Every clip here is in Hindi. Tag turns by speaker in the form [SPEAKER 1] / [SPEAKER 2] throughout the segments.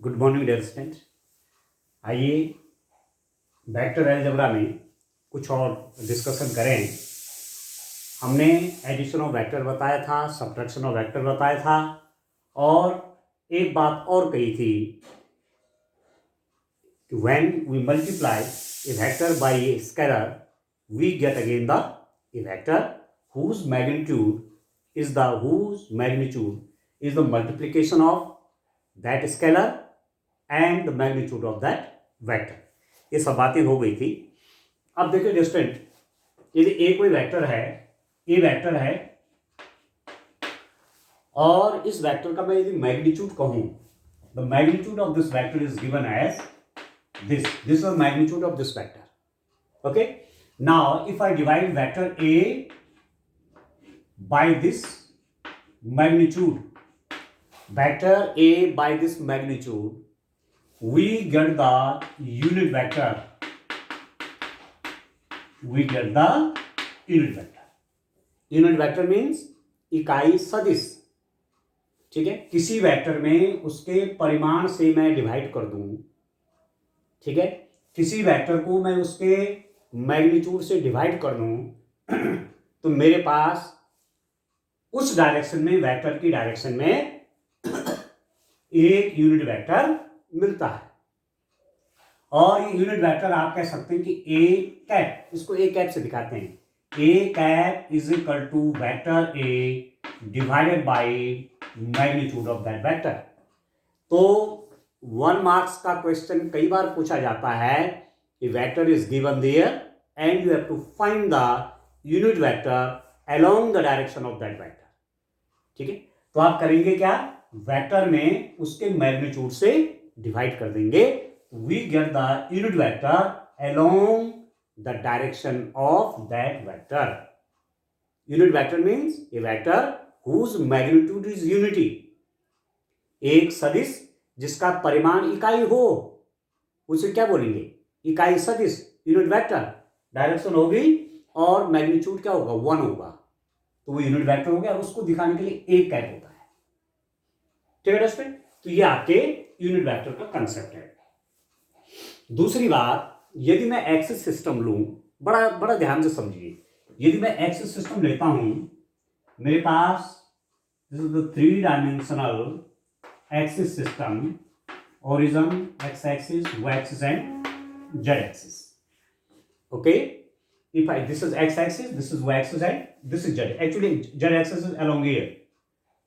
[SPEAKER 1] Good morning dear student. आइए वेक्टर अलजेब्रा में कुछ और डिस्कशन करें। हमने एडिशन ऑफ वेक्टर बताया था, सब्ट्रैक्शन ऑफ वेक्टर बताया था और एक बात और कही थी कि when we multiply a vector by a scalar we get again the a vector whose magnitude is the multiplication of that scalar and the magnitude of that vector। ये सब बातें हो गई थी। अब देखिए डिस्टेंट, यदि ए कोई वेक्टर है, ए वेक्टर है और इस वेक्टर का मैं यदि मैग्नीट्यूड कहूं, the magnitude of this vector is given as this is the magnitude of this vector. Okay, now if I divide vector A by this magnitude, vector A by this magnitude, we get the unit vector. Unit vector means इकाई सदिश। ठीक है, किसी वेक्टर में उसके परिमाण से मैं डिवाइड कर दूं, ठीक है, किसी वेक्टर को मैं उसके मैग्नीट्यूड से डिवाइड कर दूं तो मेरे पास उस डायरेक्शन में, वेक्टर की डायरेक्शन में एक यूनिट वेक्टर मिलता है। और ये यूनिट वेक्टर आप कह सकते हैं कि ए कैप, इसको ए कैप से दिखाते हैं, A cap is equal to vector A divided by magnitude of that vector. तो 1 मार्क्स का क्वेश्चन कई बार पूछा जाता है कि vector is given there and you have to find the unit vector along the direction of that vector. ठीक है, तो आप करेंगे क्या, वेक्टर में उसके मैग्नीट्यूड से डिवाइड कर देंगे, we get the unit vector along the direction of that vector. Unit vector means a vector whose magnitude is unity, एक सदिश जिसका परिमाण इकाई हो, उसे क्या बोलेंगे, इकाई सदिश, यूनिट वेक्टर। डायरेक्शन होगी और मैग्नीट्यूड क्या होगा, 1 होगा, तो वो यूनिट वेक्टर हो गया। और उसको दिखाने के लिए एक कैप होता है। ठीक है दोस्तों, तो ये आपके यूनिट वेक्टर का कंसेप्ट है। दूसरी बात, यदि मैं एक्सिस सिस्टम लूं, बड़ा बड़ा ध्यान से समझिए, यदि मैं एक्सिस सिस्टम लेता हूं, मेरे पास this is the 3 dimensional axis system, origin, X axis, Y axis and Z axis. Okay, if I this is x axis, this is y axis and this is z. Actually z axis is along here,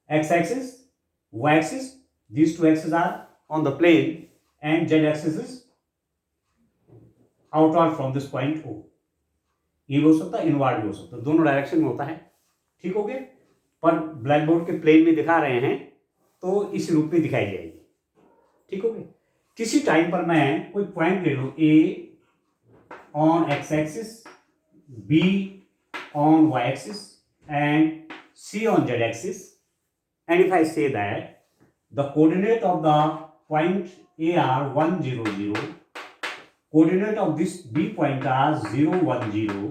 [SPEAKER 1] x axis, y axis, these two axes are on the plane and z axis is outward from this point O। ये भी हो सकता है, इनवर्ड भी हो सकता है, दोनों डायरेक्शन में होता है। ठीक हो गया, पर ब्लैक बोर्ड के प्लेन में दिखा रहे हैं तो इस रूप में दिखाई जाएगी। ठीक हो गया, किसी टाइम पर मैं कोई पॉइंट ले लूं, A on x axis, B on y axis and C on z axis, and if I say that the coordinate of the point A are 1 0 0, coordinate of this B point are 0 1 0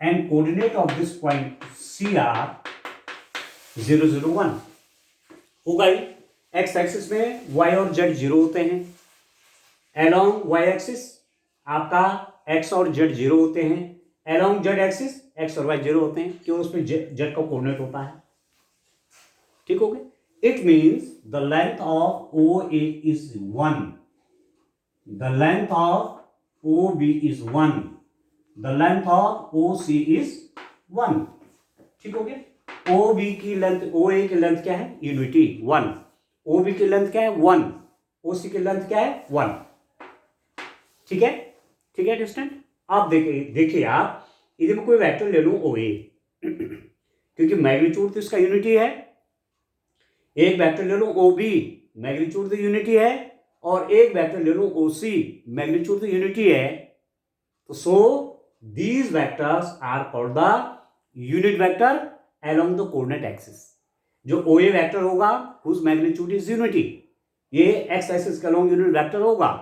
[SPEAKER 1] and coordinate of this point C are 0 0 1 होगा ही। x एक्सिस में y और z 0 होते हैं, along y एक्सिस आपका x और z 0 होते हैं, along z एक्सिस x और y 0 होते हैं, क्यों, उसमें z का कोऑर्डिनेट होता है। ठीक हो गया, it means the length of OA is 1, the length of OB is 1, the length of OC is 1। ठीक हो गया, OB की लेंथ, OA की लेंथ क्या है, यूनिटी 1, OB की लेंथ क्या है 1, OC की लेंथ क्या है 1। ठीक है, ठीक है डिस्टेंट। आप देखिए आप, यदि मैं कोई वेक्टर ले लूं OA क्योंकि मैग्नीट्यूड तो इसका यूनिटी है, एक वेक्टर ले लूं OB, मैग्नीट्यूड तो यूनिटी है, और एक वेक्टर ले लूं OC, मैग्नीट्यूड तो यूनिटी है, तो so these vectors are called the unit vector along the coordinate axis. जो OA वेक्टर होगा हुज मैग्नीट्यूड इज यूनिटी, ये एक्स एक्सिस के अलोंग यूनिट वेक्टर होगा।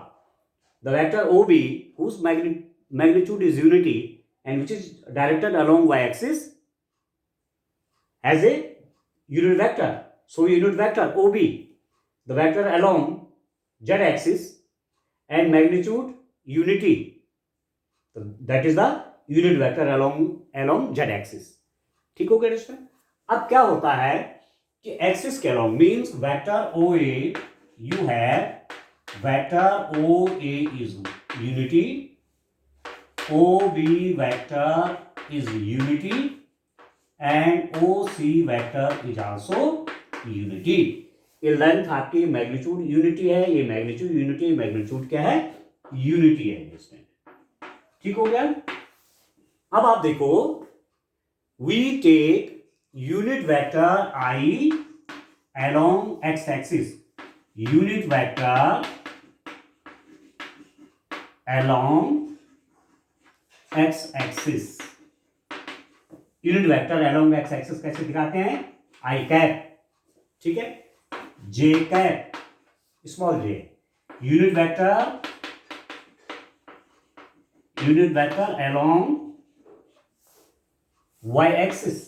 [SPEAKER 1] The vector OB whose magnitude is unity and which is directed along y-axis has a unit vector. So unit vector OB, the vector along z axis and magnitude unity, so that is the unit vector along z axis. ठीक हो गया दोस्तों? अब क्या होता है कि एक्सिस के along means vector OA, you have vector OA is unity, OB vector is unity and OC vector is also unity. ये लेंथ आपकी मैग्नीट्यूड यूनिटी है, ये मैग्नीट्यूड यूनिटी, मैग्नीट्यूड क्या है? यूनिटी है इसमें. ठीक हो गया? अब आप देखो, we take unit vector i along x axis, unit vector along x axis, unit vector along x axis कैसे दिखाते हैं? आई कैप, ठीक है, J cap, small J, unit vector along y axis,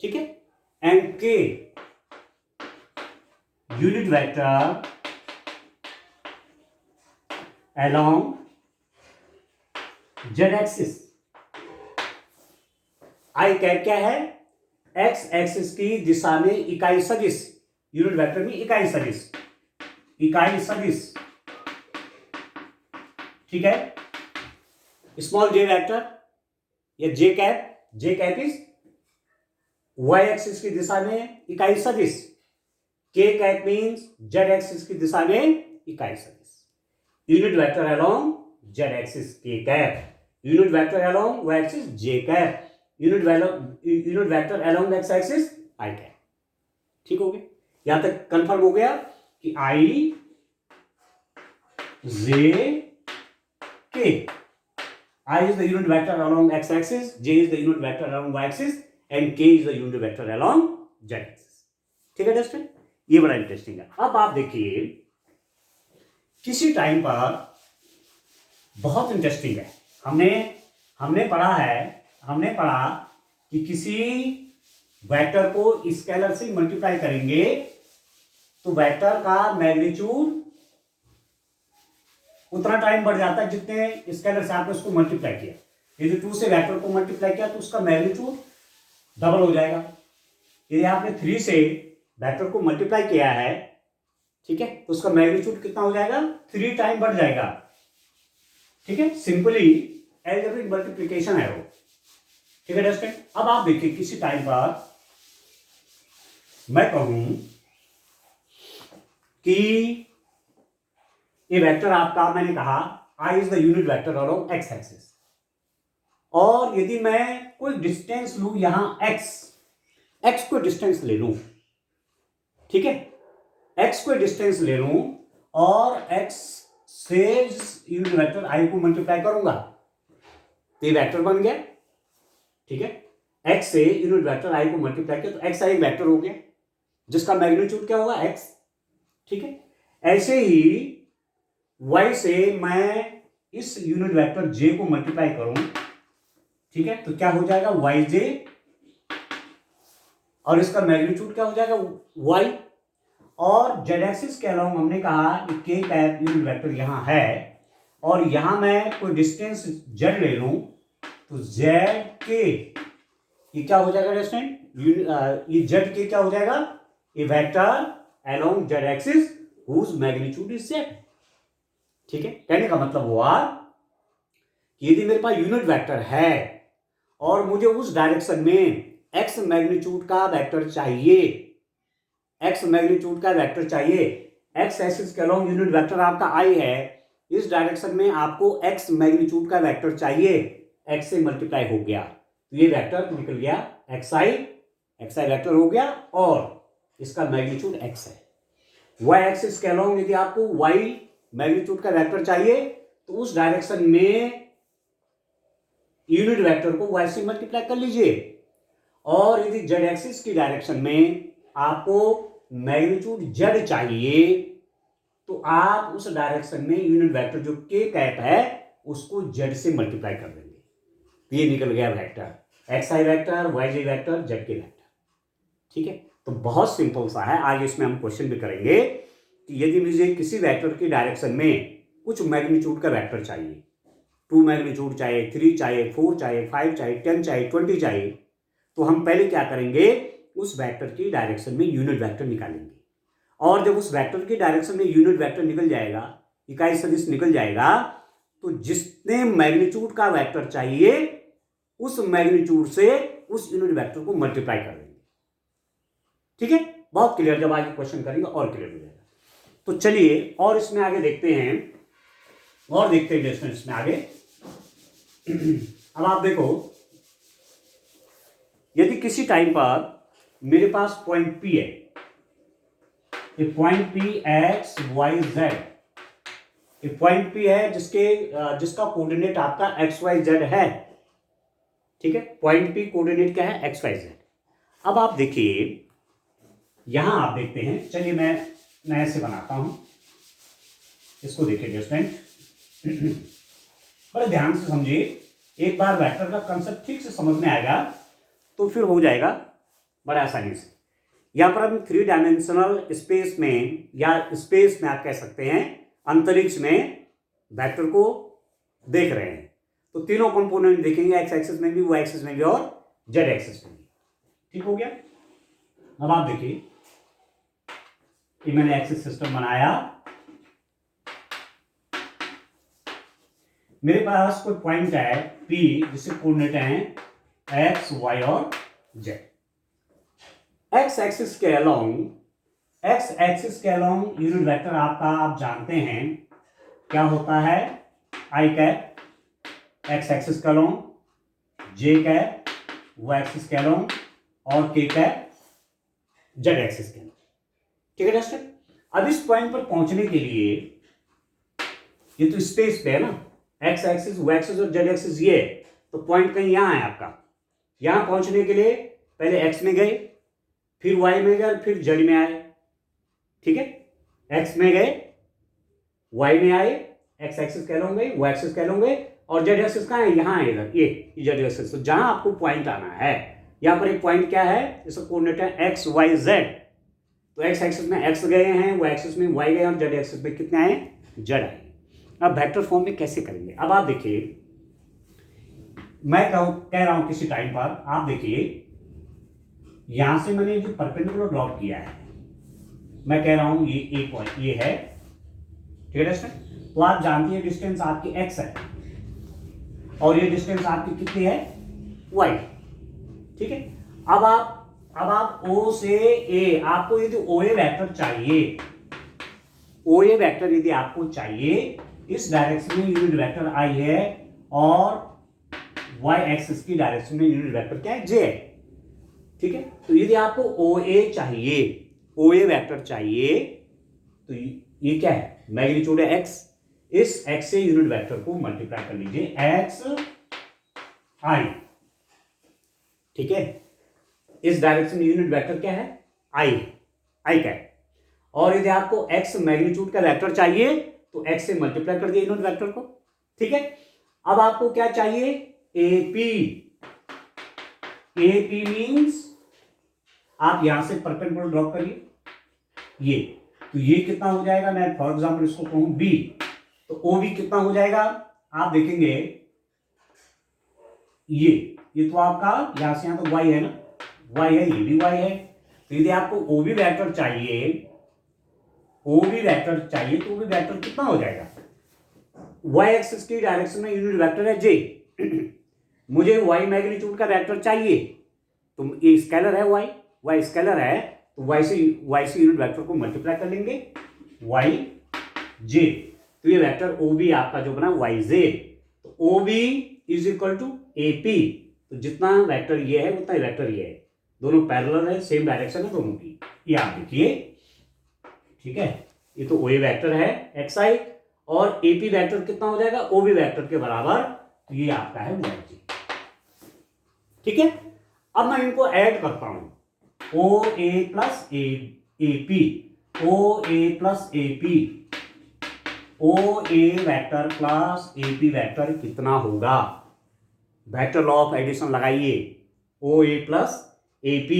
[SPEAKER 1] ठीक है, and K unit vector along z axis. I cap क्या है? एक्स एक्सिस की दिशा में इकाई सदिश, यूनिट वेक्टर में इकाई सदिश, ठीक है. स्मॉल जे वेक्टर या जे कैप इज वाई एक्सिस की दिशा में इकाई सदिश, के कैप मीन्स जेड एक्सिस की दिशा में इकाई सदिश. Unit vector along Z axis K cap, unit vector along Y axis J cap, unit vector along X axis I cap. ठीक हो गया? यहां तक कंफर्म हो गया कि I J K, I is the unit vector along X axis, J is the unit vector along Y axis and K is the unit vector along Z axis. ठीक है दोस्तों, ये बड़ा इंटरेस्टिंग है. अब आप देखिए, किसी टाइम पर बहुत इंटरेस्टिंग है, हमने पढ़ा कि किसी वेक्टर को स्केलर से मल्टीप्लाई करेंगे तो वेक्टर का मैग्नीट्यूड उतना टाइम बढ़ जाता है जितने स्केलर से आपने उसको मल्टीप्लाई किया. यदि 2 से वेक्टर को मल्टीप्लाई किया तो उसका मैग्नीट्यूड डबल हो जाएगा. यदि आपने 3 से वेक्टर को मल्टीप्लाई किया है, ठीक है, तो उसका मैग्नीट्यूड कितना हो जाएगा? 3 टाइम बढ़ जाएगा. ठीक है, सिंपली एल्जेब्रिक मल्टीप्लिकेशन है वो. ठीक है दोस्तों, अब आप देखिए, किसी टाइम पर मैं कहूं कि ये वेक्टर आपका, मैंने कहा I is the unit vector along X axis, और यदि मैं कोई डिस्टेंस लू, यहां एक्स को डिस्टेंस ले लूं, ठीक है, एक्स को डिस्टेंस ले लूं और एक्स से यूनिट वेक्टर आई को मल्टीप्लाई करूंगा तो ये वेक्टर बन गया. ठीक है, एक्स से यूनिट वेक्टर आई को मल्टीप्लाई किया तो एक्स आई वेक्टर हो गया जिसका मैग्नीट्यूड क्या होगा? एक्स. ठीक है, ऐसे ही वाई से मैं इस यूनिट वेक्टर जे को मल्टीप्लाई करूं, ठीक है, तो क्या हो जाएगा? वाई जे, और इसका मैग्नीट्यूड क्या हो जाएगा? वाई. और जेड एक्सिस के अलावा हमने कहा कि के कैप यूनिट वेक्टर यहां है, और यहां मैं कोई डिस्टेंस जेड ले लूं तो जेड के, ये क्या हो जाएगा स्टूडेंट? ये जेड के क्या हो जाएगा? ये vector along Z axis whose magnitude is z. ठीक है, कहने का मतलब हुआ कि यदि मेरे पास यूनिट वेक्टर है और मुझे उस डायरेक्शन में एक्स मैग्नीट्यूड का वेक्टर चाहिए, एक्स एक्सिस के अलोंग यूनिट वेक्टर आपका आई है, इस डायरेक्शन में आपको एक्स मैग्नीट्यूड का वेक्टर चाहिए, एक्स से मल्टीप्लाई हो गया तो ये वेक्टर निकल गया एक्स आई वेक्टर हो गया, और इसका मैग्नीट्यूड एक्स है. वाई एक्सिस के अलोंग यदि आपको वाई मैग्नीट्यूड का वेक्टर चाहिए तो उस डायरेक्शन में यूनिट वेक्टर को वाई से मल्टीप्लाई कर लीजिए, और यदि जेड एक्सिस की डायरेक्शन में आपको मैग्नीट्यूड जेड चाहिए तो आप उस डायरेक्शन में यूनिट वेक्टर जो के कैप है उसको जेड से मल्टीप्लाई कर देंगे. ये निकल गया वेक्टर एक्स आई वेक्टर, वाई जे वेक्टर, जेड के वेक्टर. ठीक है, तो बहुत सिंपल सा है। आगे इसमें हम क्वेश्चन भी करेंगे कि यदि मुझे किसी वेक्टर की डायरेक्शन में कुछ मैग्नीट्यूड का वेक्टर चाहिए, 2 मैग्नीट्यूड चाहिए, 3 चाहिए, 4 चाहिए, 5 चाहिए, 10 चाहिए, 20 चाहिए, तो हम पहले क्या करेंगे, उस वेक्टर की डायरेक्शन में यूनिट वेक्टर निकालेंगे। और जब उस वेक्टर की डायरेक्शन में यूनिट वेक्टर निकल जाएगा, इकाई सदिश निकल जाएगा, तो जितने मैग्नीट्यूड का वेक्टर चाहिए उस मैग्नीट्यूड से उस यूनिट वेक्टर को मल्टीप्लाई कर देंगे। ठीक है, बहुत क्लियर। जब आगे क्वेश्चन करेंगे और क्लियर हो जाएगा। तो चलिए और इसमें आगे देखते हैं, और देखते हैं इसमें आगे। अब आप देखो, यदि किसी टाइम पर मेरे पास पॉइंट P है, ये point P x y z, ये पॉइंट P है जिसका कोऑर्डिनेट आपका x y z है। ठीक है, पॉइंट P कोऑर्डिनेट क्या है, x y z। अब आप देखिए, यहां आप देखते हैं, चलिए मैं नए से बनाता हूं, इसको देखिए स्टूडेंट, बड़े ध्यान से समझिए। एक बार वेक्टर का कंसेप्ट ठीक से समझ में आएगा तो फिर हो जाएगा बड़ा आसानी से। यहां पर हम 3 डायमेंशनल स्पेस में, या स्पेस में आप कह सकते हैं, अंतरिक्ष में वेक्टर को देख रहे हैं। तो तीनों कंपोनेंट देखेंगे, एक्स एक्सिस में भी, वाई एक्सिस में भी और जेड एक्सिस में भी। ठीक हो गया। अब आप देखिए, ये मैंने एक्सिस सिस्टम बनाया, मेरे पास कोई पॉइंट है P जिसके कोऑर्डिनेट हैं एक्स वाई और जेड। एक्स एक्सिस के अलोंग यूनिट वेक्टर आपका आप जानते हैं क्या होता है, आई कैप एक्स एक्सिस के अलोंग, जे कैप वाई एक्सिस के अलोंग और के कैप जेड एक्सिस के अलोंग। ठीक है दोस्तों। अब इस पॉइंट पर पहुंचने के लिए, ये तो स्पेस पे है ना, एक्स एक्सिस वाई एक्सिस और जेड एक्सिस, ये तो पॉइंट कहीं यहां है आपका। यहां पहुंचने के लिए पहले एक्स में गए, फिर वाई में गए, फिर जेड में आए। ठीक है, एक्स में गए, वाई में आए, एक्स एक्सिस कह लोगे, वाई एक्सिस कह लोगे, और जेड एक्सिस कहां है, यहां है, इधर ये जेड एक्सिस। तो जहां आपको पॉइंट आना है, यहां पर एक पॉइंट क्या है, इसका कोऑर्डिनेट है एक्स वाई जेड। तो एक्स एक्सिस में एक्स गए हैं, वाई एक्सिस में वाई गए, और जेड एक्सिस में कितने आए, जेड आए। अब वेक्टर फॉर्म में कैसे करेंगे, अब आप देखिए, मैं कह रहा हूं किसी टाइम पर, आप देखिए यहां से मैंने जो परपेंडिकुलर ड्रॉप किया है, मैं कह रहा हूं ये एक पॉइंट ये है। ठीक है, तो आप जानती है डिस्टेंस आपकी x है और ये डिस्टेंस आपकी कितनी है, y। ठीक है, अब आप O से A, आपको यदि OA वेक्टर चाहिए, OA वेक्टर यदि आपको चाहिए, इस डायरेक्शन में यूनिट वेक्टर I है और y एक्सिस की डायरेक्शन में यूनिट वेक्टर क्या है, J है। ठीक है, तो यदि आपको OA चाहिए, OA वेक्टर चाहिए, तो ये क्या है, मैग्नीट्यूड है x, इस x से यूनिट वेक्टर को मल्टीप्लाई कर लीजिए, x i। ठीक है, इस डायरेक्शन में यूनिट वेक्टर क्या है, i का है। और यदि आपको x मैग्नीट्यूड का वेक्टर चाहिए तो x से मल्टीप्लाई कर दिया यूनिट वेक्टर को। ठीक है, अब आपको क्या चाहिए, AP मींस आप यहां से परपेंडिकुलर ड्रॉ करिए, ये तो ये कितना हो जाएगा, मैं फॉर एग्जांपल इसको कहूं B, तो OB कितना हो जाएगा, आप देखेंगे ये तो आपका यहां से यहां तो y है ना, y है, ये भी y है। तो यदि आपको OB वेक्टर चाहिए, तो OB वेक्टर कितना हो जाएगा, y एक्सिस की डायरेक्शन में यूनिट वेक्टर है J। मुझे y मैग्नीट्यूड का वेक्टर चाहिए, तो ये स्केलर है y स्केलर है, तो y से यूनिट वेक्टर को मल्टीप्लाई कर लेंगे, yj। तो ये वेक्टर OB आपका जो बना yj, तो OB is equal to AP। तो जितना वेक्टर ये है उतना वेक्टर ये है, दोनों पैरेलल है, सेम डायरेक्शन है दोनों की, ये आप देखिए। ठीक है, ये तो OA वेक्टर है xi, और AP वेक्टर कितना हो जाएगा, OB वेक्टर के बराबर, तो ये आपका है yj। ठीक है, अब मैं इनको ऐड करता हूं, OA plus AP, OA plus AP, OA vector plus AP vector कितना होगा, वेक्टर लॉ ऑफ एडिशन लगाइए, OA प्लस AP,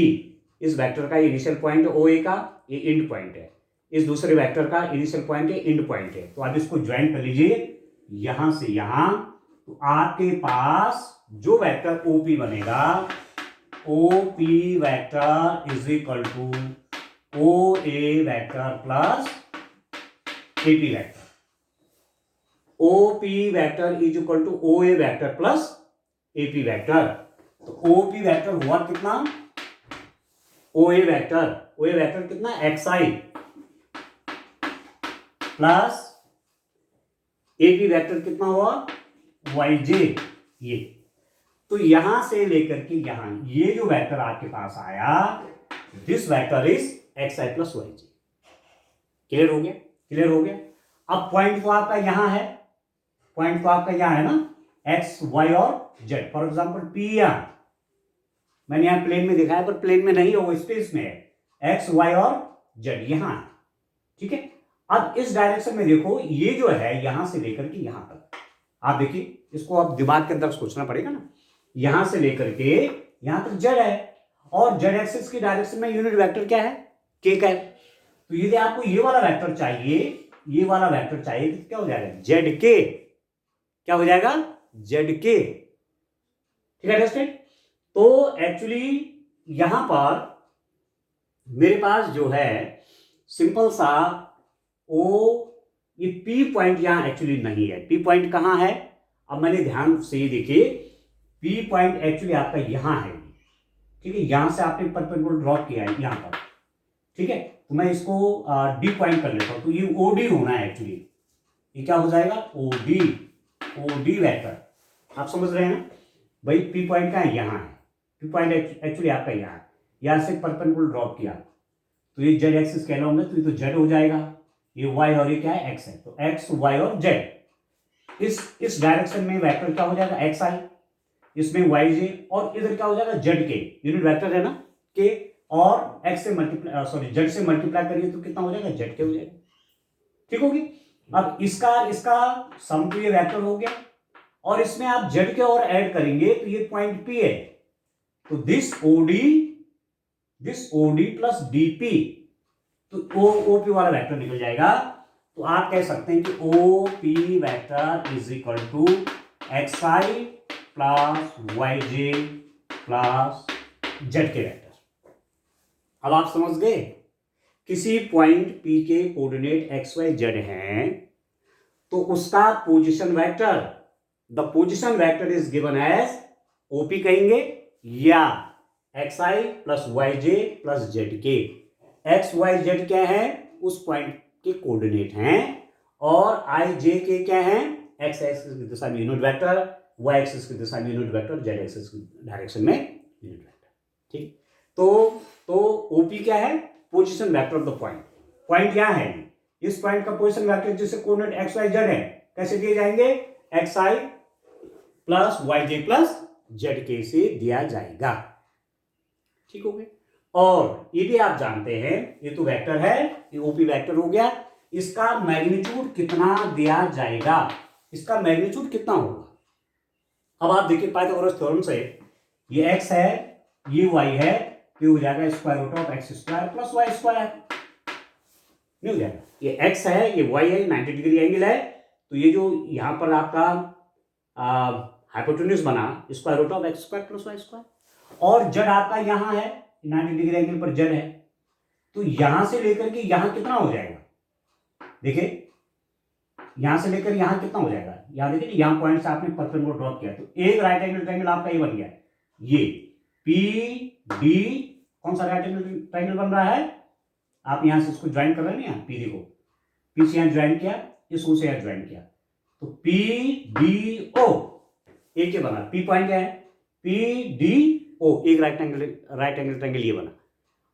[SPEAKER 1] इस वेक्टर का इनिशियल पॉइंट ओ ए का, ये एंड पॉइंट है, इस दूसरे वेक्टर का इनिशियल पॉइंट है, एंड पॉइंट है। तो आप इसको ज्वाइन कर लीजिए यहां से यहां, तो आपके पास जो वेक्टर ओपी बनेगा, OP vector is equal to O A vector plus AP vector. OP vector is equal to O A vector plus AP vector. तो ओपी वेक्टर हुआ कितना, ओ ए वेक्टर कितना, x i plus AP vector कितना हुआ, वाई जे। ये तो यहां से लेकर के यहां ये जो वेक्टर आपके पास आया, this vector is x i plus y j. Clear हो गया, क्लियर हो गया। अब पॉइंट तो आपका यहां है, पॉइंट तो आपका यहां है ना, एक्स वाई और जेड। फॉर एग्जाम्पल पी, यहां मैंने यहां प्लेन में दिखाया, पर प्लेन में नहीं है, वो स्पेस में है, एक्स वाई और जेड यहां है, ठीक है। अब इस डायरेक्शन में देखो, ये जो है यहां से लेकर के यहां तक, आप देखिए इसको आप दिमाग के अंदर सोचना पड़ेगा ना, यहां से लेकर के यहां तक जेड है, और जेड एक्सिस की डायरेक्शन में यूनिट वेक्टर क्या है, के का है। तो यदि आपको ये वाला वेक्टर चाहिए, ये वाला वेक्टर चाहिए, तो क्या हो जाएगा, जेड के, क्या हो जाएगा, जेड के, ठीक है अंडरस्टैंड। तो एक्चुअली यहां पर मेरे पास जो है सिंपल सा ओ, ये पी पॉइंट यहां एक्चुअली नहीं है। पी पॉइंट कहां है, अब मैंने ध्यान से ये देखिए, पी पॉइंट एक्चुअली आपका यहां है, ठीक है। यहां से आपने परपेंडिकुलर ड्रॉ किया है यहां पर, ठीक है। तो मैं इसको डी पॉइंट कर लेता हूं, तो ये ओडी होना है एक्चुअली, ये क्या हो जाएगा, ओडी, ओडी वेक्टर। आप समझ रहे हैं भाई, पी पॉइंट का यहां है, पी पॉइंट एक्चुअली आपका यहां है, यहां से परपेंडिकुलर ड्रॉप किया, तो ये जेड एक्सिस कहलाऊंगा, तो ये तो जेड हो जाएगा, ये वाई और ये क्या है, एक्स है, तो एक्स वाई और जेड। इस डायरेक्शन में वेक्टर क्या हो जाएगा, एक्स आई, इसमें वाई जे, और इधर क्या हो जाएगा, जेड के, यूनिट वेक्टर है ना के, और एक्स से मल्टीप्लाई, सॉरी जेड से मल्टीप्लाई करिए तो कितना हो जाएगा, जेड के हो जाएगा, ठीक होगी। अब इसका सम तो ये वेक्टर हो गया, और इसमें आप जेड के और ऐड करेंगे तो ये पॉइंट पी है, तो दिस ओडी प्लस डीपी, तो ओपी वाला वेक्टर निकल जाएगा। तो आप कह सकते हैं कि OP vector is equal to x i plus y j plus z k vector. अब आप समझ गए, किसी पॉइंट पी के कोऑर्डिनेट एक्स वाई जेड हैं, तो उसका position vector, the position vector is given as OP कहेंगे, या x i plus y j plus z k. X y Z क्या है, उस पॉइंट के कोऑर्डिनेट हैं, और आई जे के क्या है, एक्स एक्सिस की दिशा में यूनिट वेक्टर, वाई एक्सिस की दिशा में यूनिट वेक्टर, जेड एक्सिस की डायरेक्शन में यूनिट वेक्टर, ठीक। तो ओपी क्या है, position vector of the point. Point क्या है, इस पॉइंट का पोजीशन वेक्टर जिससे कोऑर्डिनेट एक्स वाई जेड है, कैसे दिए जाएंगे, x i plus y j plus z के से दिया जाएगा, ठीक हो गया। और ये भी आप जानते हैं, ये तो वेक्टर है, ये ओपी वेक्टर हो गया, इसका मैग्नीट्यूड कितना दिया जाएगा, इसका मैग्नीट्यूड कितना होगा। अब आप देखिए पाइथागोरस थ्योरम से, ये एक्स है, ये वाई है, ये हो जाएगा square root of x square plus y square, नहीं हो जाएगा, ये एक्स है, ये वाई है, 90 डिग्री एंगल है, तो ये जो यहां पर आपका हाइपोटेन्यूज बना, square root of x square plus y square, और जेड आपका यहां है, 90 डिग्री एंगल पर जेड है, तो यहां से लेकर के यहां कितना हो जाएगा, देखिए यहां से लेकर यहां कितना हो जाएगा, यहां देखिए यहां पॉइंट से आपने परपेंडिकुलर ड्रॉप किया, तो एक राइट एंगल ट्रायंगल आपका ये बन गया, ये पी डी, कौन सा राइट एंगल ट्रायंगल बन रहा है, आप यहां से इसको ज्वाइन कर रहे हैं ना, पी डी को पी से यहां ज्वाइन किया, इस ओ से यहां ज्वाइन किया, तो पी डी ओ एक ही बना, पी पॉइंट क्या है, पी डी ओ, एक राइट एंगल ट्रायंगल ये बना,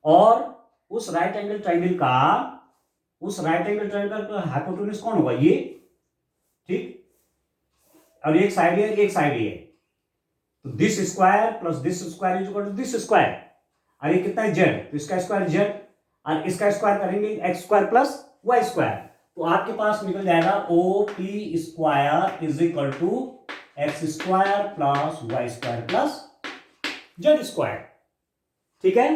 [SPEAKER 1] और उस राइट एंगल ट्रायंगल का हाइपोटेन्यूज कौन होगा, ये, ठीक, और एक साइड है, एक साइड ये, तो this square plus this square is equal to this square, और ये कितना है, जेड, तो इसका स्क्वायर जेड, और इसका स्क्वायर करेंगे x square plus y square, तो आपके पास निकल जाएगा O P square is equal to x square plus y square plus z square, ठीक है।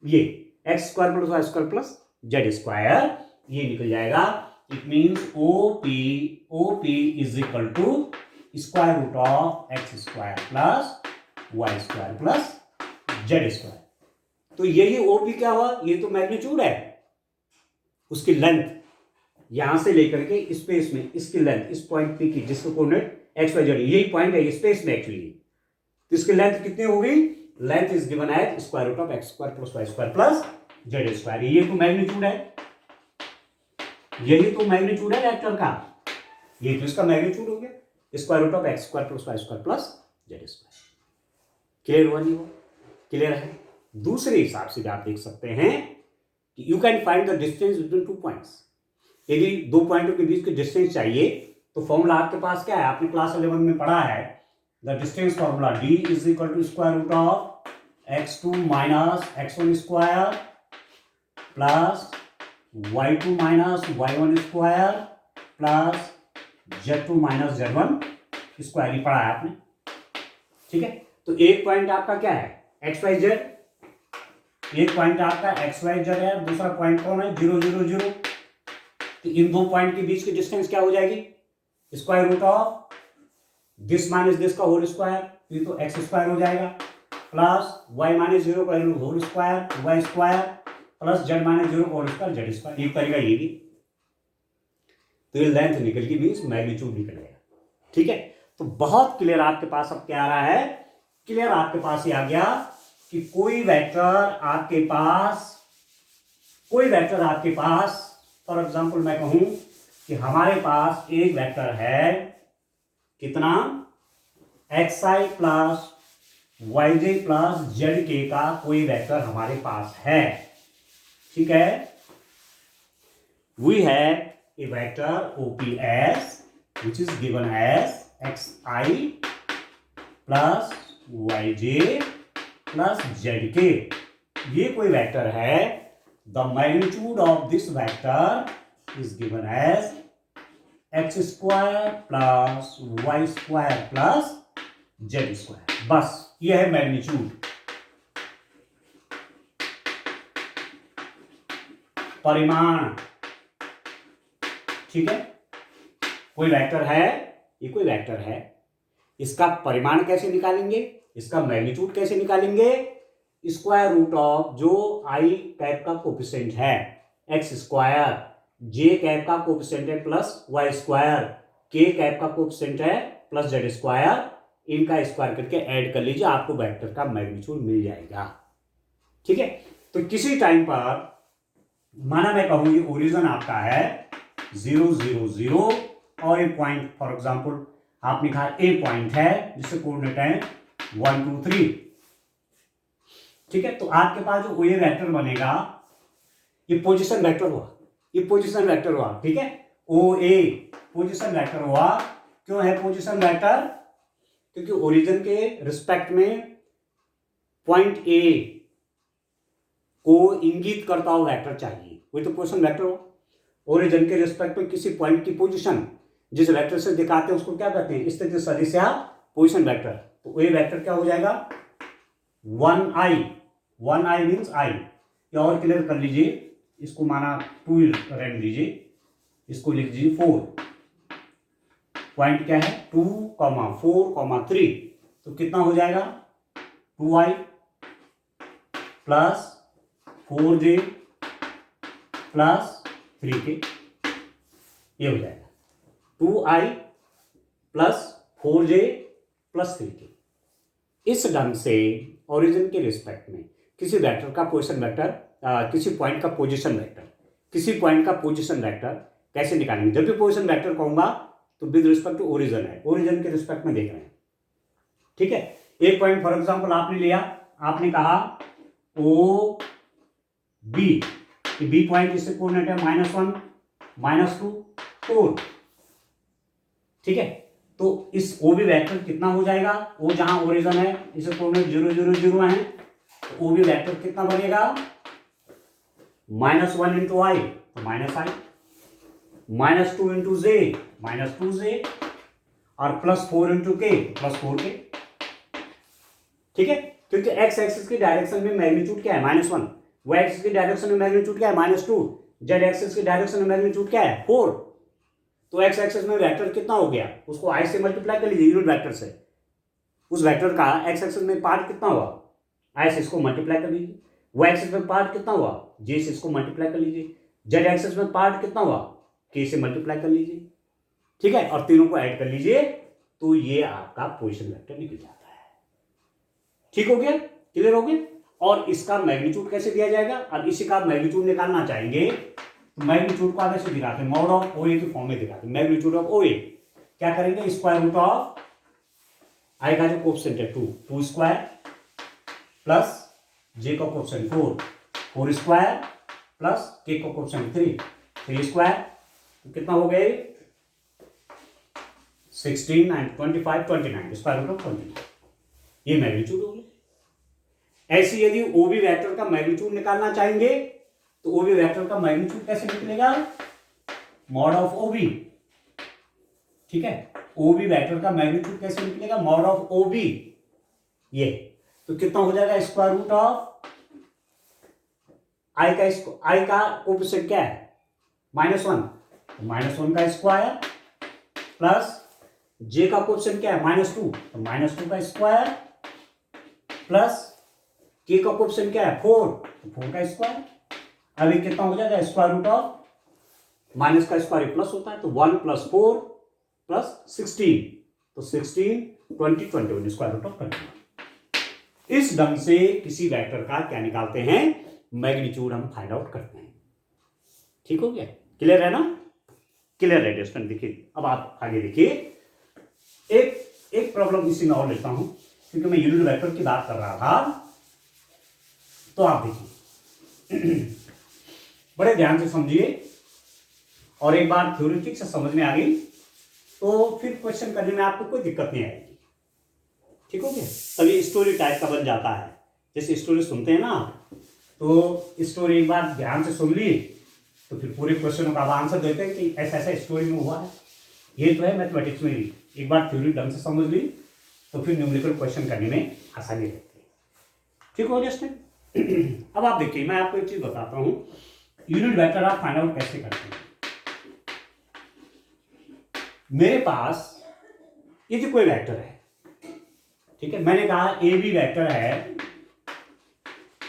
[SPEAKER 1] ये x square plus y square plus z square, ये निकल जाएगा। It means OP is equal to square root of x square plus y square plus z square. तो यही ओपी क्या हुआ, ये तो मैग्नीट्यूड है, उसकी लेंथ यहां से लेकर के स्पेस में इसकी लेंथ, इस पॉइंट पी की जिसका कोऑर्डिनेट एक्स वाई जेड, यही पॉइंट है स्पेस में एक्चुअली। तो इसकी लेंथ कितनी हो गई, length is given as square root of x square plus y square plus z square. ये तो मैग्नीट्यूड है, यही तो मैग्नीट्यूड है वेक्टर का, ये तो इसका मैग्नीट्यूड हो गया, square root of x square plus y square plus z square. Clear हुआ नहीं हुआ, क्लियर है। दूसरे हिसाब से भी आप देख सकते हैं कि you can find the distance between two points. यदि दो पॉइंटों के बीच की डिस्टेंस चाहिए तो फॉर्मूला आपके पास क्या है, आपने क्लास 11 में पढ़ा है, the distance formula d is equal to square root of x2 minus x1 square plus y2 minus y1 square plus z2 minus z1 square, ही पढ़ा है आपने। ठीक है, तो एक पॉइंट आपका क्या है एक्स वाई जेड, एक पॉइंट आपका एक्स वाई जेड है, दूसरा पॉइंट कौन है 0 0 0। तो इन दो पॉइंट के बीच की डिस्टेंस क्या हो जाएगी, square root of this minus this का होल स्क्वायर, ये तो एक्स स्क्वायर हो जाएगा, प्लस वाई माइनस 0 का whole square y square plus z minus 0 का होल स्क्वायर जेड स्क्वायर, एक तरीका ये भी। तो ये लेंथ निकल के मीन्स मैग्नीट्यूड निकल गया। ठीक है, तो बहुत क्लियर आपके पास अब क्या आ रहा है, क्लियर आपके पास ये आ गया कि कोई वेक्टर आपके पास फॉर एग्जांपल मैं कहूं कि हमारे पास एक वेक्टर है कितना, x i plus y j plus z k का कोई वेक्टर हमारे पास है। ठीक है, we have a vector OPS which is given as xi plus yj plus zk। ये कोई वेक्टर है, the magnitude of this vector is given as x square plus y square plus z square. बस ये है मैग्नीट्यूड, परिमाण। ठीक है, कोई वेक्टर है, ये कोई वेक्टर है, इसका परिमाण कैसे निकालेंगे, इसका मैग्नीट्यूड कैसे निकालेंगे, स्क्वायर रूट ऑफ जो आई कैप का कोफिशिएंट है एक्स स्क्वायर, जे कैप का कोफिशिएंट है प्लस वाई स्क्वायर, के कैप का कोफिशिएंट है प्लस जेड स्क्वायर, इनका स्क्वायर करके ऐड कर लीजिए, आपको वेक्टर का मैग्नीट्यूड मिल जाएगा। ठीक है, तो किसी टाइम पर माना मैं कहूं ये ओरिजिन आपका है 0 0 0 और एक पॉइंट फॉर एग्जांपल आपने कहा ए पॉइंट है जिससे कोऑर्डिनेट है 1 2 3। ठीक है, तो आपके पास जो ये वेक्टर बनेगा ये पोजीशन वेक्टर हुआ, ये पोजीशन वेक्टर हुआ। ठीक है, ओ ए पोजीशन वेक्टर हुआ। क्यों है पोजीशन वेक्टर, क्योंकि ओरिजिन के रिस्पेक्ट में पॉइंट ए को इंगित करता हुआ वेक्टर चाहिए, वही तो पोजीशन वेक्टर हुआ। ओरिजिन के रिस्पेक्ट में किसी पॉइंट की पोजीशन जिस वेक्टर से दिखाते हैं उसको क्या कहते हैं, स्थिति सदिश या पोजीशन वेक्टर। तो ये वेक्टर क्या हो जाएगा 1i मीन्स आई, या और क्लियर कर लीजिए, इसको माना 2 रहने दीजिए, इसको लिख दीजिए 4। पॉइंट क्या है 2, 4, 3, तो कितना हो जाएगा 2i plus 4j plus 3k, ये हो जाएगा 2i plus 4j plus 3k। इस ढंग से ओरिजिन के रिस्पेक्ट में किसी वेक्टर का पोजीशन वेक्टर, किसी पॉइंट का पोजीशन वेक्टर, किसी पॉइंट का पोजीशन वेक्टर कैसे निकालेंगे। जब भी पोजीशन वेक्टर कहूंगा तो विद रिस्पेक्ट टू ओरिजिन है, ओरिजिन के रिस्पेक्ट में देख रहे हैं। ठीक है, एक पॉइंट फॉर एग्जांपल आपने लिया, आपने कहा ओ बी, बी पॉइंट इससे कोऑर्डिनेट है -1 -2 4। ठीक है, तो इस ओ बी वेक्टर कितना हो जाएगा, ओ जहां ओरिजिन है इसे कोऑर्डिनेट 0 0 0 है, तो ओ बी वेक्टर कितना बनेगा -1 इंटू आई तो -i, -2 इंटू जे -2j और +4 इंटू के +4k। ठीक है, क्योंकि एक्स एक्सिस की डायरेक्शन में मैग्नीट्यूड क्या है -1, वाई एक्सिस की डायरेक्शन में मैग्नीट्यूड क्या है -2, जेड एक्सिस की डायरेक्शन में मैग्नीट्यूड क्या है 4। तो एक्स एक्सिस में वेक्टर कितना हो गया, उसको आई से मल्टीप्लाई कर लीजिए यूनिट वेक्टर से। उस वेक्टर का एक्स एक्सिस में पार्ट कितना हुआ, आई से इसको मल्टीप्लाई कर लीजिए। वाई एक्सिस में पार्ट कितना हुआ, जे से इसको मल्टीप्लाई कर लीजिए। जेड एक्सिस में पार्ट कितना हुआ, के से मल्टीप्लाई कर लीजिए। ठीक है, और तीनों को ऐड कर लीजिए तो ये आपका पोजीशन वेक्टर निकल जाता है। ठीक हो गया, क्लियर हो गया। और इसका मैग्नीट्यूड कैसे दिया जाएगा, अब इसी का मैग्नीट्यूड निकालना चाहेंगे तो मैग्नीट्यूड को आगे से दिखाते हैं, मॉड ऑफ ओए की फॉर्म में दिखाते हैं। मैग्नीट्यूड ऑफ ओए क्या करेंगे, स्क्वायर रूट ऑफ आई का जो कोएफिशिएंट है 2 स्क्वायर प्लस जे का कोएफिशिएंट 4 स्क्वायर प्लस के का कोएफिशिएंट 3 स्क्वायर, तो कितना हो गए 16 and 25 29 स्क्वायर रूट ऑफ 29, ये मैग्नीट्यूड हो गया। ऐसे यदि ओबी वेक्टर का मैग्नीट्यूड निकालना चाहेंगे तो ओबी वेक्टर का मैग्नीट्यूड कैसे निकलेगा, मॉड ऑफ ओबी। ठीक है, ओबी वेक्टर का मैग्नीट्यूड कैसे निकलेगा, मॉड ऑफ ओबी। ये तो कितना हो जाएगा, स्क्वायर रूट ऑफ आई का कोएफिशिएंट क्या है -1, तो -1 का स्क्वायर प्लस जे का कोएफिशिएंट क्या है -2, तो -2 का स्क्वायर प्लस के का कोएफिशिएंट क्या है 4, तो 4 का स्क्वायर। अब ये कितना हो जाएगा, स्क्वायर रूट ऑफ माइनस का स्क्वायर प्लस होता है, तो 1 + 4 + 16, तो 16 20 21 स्क्वायर रूट ऑफ 21। इस ढंग से किसी वेक्टर का क्या निकालते हैं, मैग्नीट्यूड हम फाइंड आउट करते हैं। ठीक हो गया, क्लियर है ना, क्लियर है स्टूडेंट। देखिए अब आप आगे देखिए, एक प्रॉब्लम इसी में और लेता हूं क्योंकि मैं यूनिट वेक्टर की बात कर रहा था। तो आप देखिए बड़े ध्यान से समझिए, और एक बार थ्योरी ठीक से समझ में आ गई तो फिर क्वेश्चन करने में आपको कोई दिक्कत नहीं आएगी। ठीक हो गया, तभी स्टोरी टाइप का बन जाता है। जैसे स्टोरी सुनते हैं ना आप, तो स्टोरी एक बार ध्यान से सुन ली तो फिर पूरे क्वेश्चनों का आप आंसर देते हैं कि ऐसा ऐसा स्टोरी में हुआ है। ये तो है मैथमेटिक्स में भी, एक बार थ्योरी ढंग से समझ ली तो फिर न्यूमेरिकल क्वेश्चन करने में आसानी रहती है। ठीक हो गया। अब आप देखिए, मैं आपको एक चीज बताता हूं, यूनिट वेक्टर आप फाइंड आउट कैसे करते हैं। मेरे पास यदि कोई वेक्टर है, ठीक है, मैंने कहा ए बी वेक्टर है,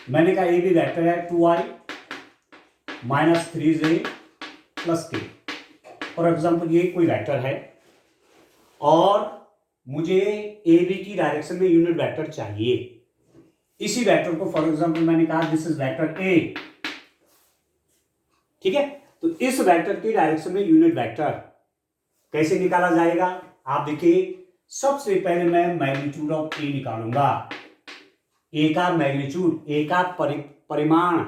[SPEAKER 1] मैंने कहा ए बी वेक्टर है 2i - 3j + k। For example ये कोई वेक्टर है और मुझे ए बी की डायरेक्शन में यूनिट वेक्टर चाहिए। इसी वेक्टर को फॉर एग्जाम्पल मैंने कहा दिस इज वेक्टर ए। ठीक है, तो इस वेक्टर की डायरेक्शन में यूनिट वेक्टर कैसे निकाला जाएगा, आप देखिए। सबसे पहले मैं मैग्नीट्यूड ऑफ ए निकालूंगा। ए का मैग्नीट्यूड, ए का परिमाण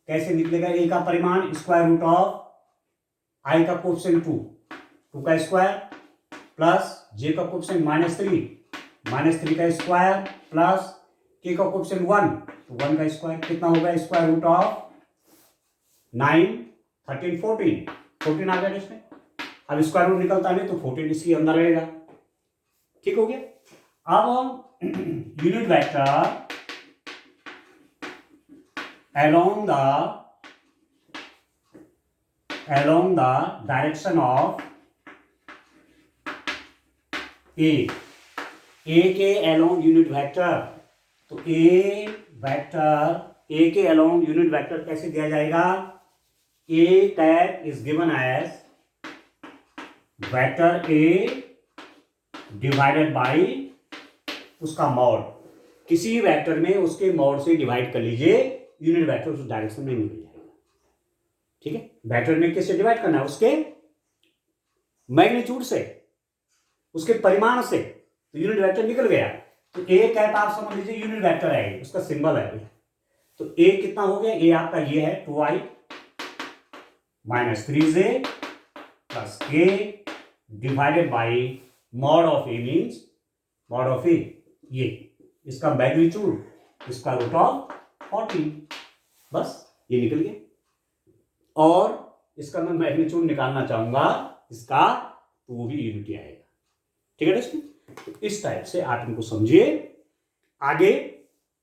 [SPEAKER 1] कैसे निकलेगा, ए का परिमाण स्क्वायर रूट ऑफ आई का कोएफिशिएंट 2 का स्क्वायर प्लस जे का कोएफिशिएंट -3 का स्क्वायर प्लस के का कोएफिशिएंट 1, तो 1 का स्क्वायर कितना होगा, स्क्वायर रूट ऑफ 9 13 14 आ गया इसमें। अब स्क्वायर रूट निकलता नहीं तो 14 इसके अंदर रहेगा। ठीक हो गया। अब unit vector along the direction of ए के along यूनिट वेक्टर, तो ए वेक्टर ए के along यूनिट वेक्टर कैसे दिया जाएगा, A cap is given as vector A divided by उसका मॉड। किसी वेक्टर में उसके मॉड से डिवाइड कर लीजिए, यूनिट वेक्टर उस डायरेक्शन में निकल जाएगा। ठीक है, वेक्टर में किससे डिवाइड करना है, उसके मैग्नीट्यूड से, उसके परिमाण से, तो यूनिट वेक्टर निकल गया। तो ए कैप आप समझ लीजिए यूनिट वेक्टर है, उसका सिंबल है। तो ए कितना हो गया, ए आपका ये है 2i - 3j + k divided by mod of A, means mod of A ये इसका मैग्नीट्यूड स्क्वायर रूट ऑफ 14, बस ये निकल गया। और इसका मैं मैग्नीट्यूड निकालना चाहूंगा इसका, तो वो भी यूनिट ही आएगा। ठीक है दोस्तों, तो इस टाइप से आप इनको समझिए, आगे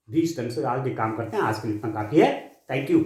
[SPEAKER 1] भी इस तरह से आगे काम करते हैं। आज के लिए इतना काफी है। Thank you.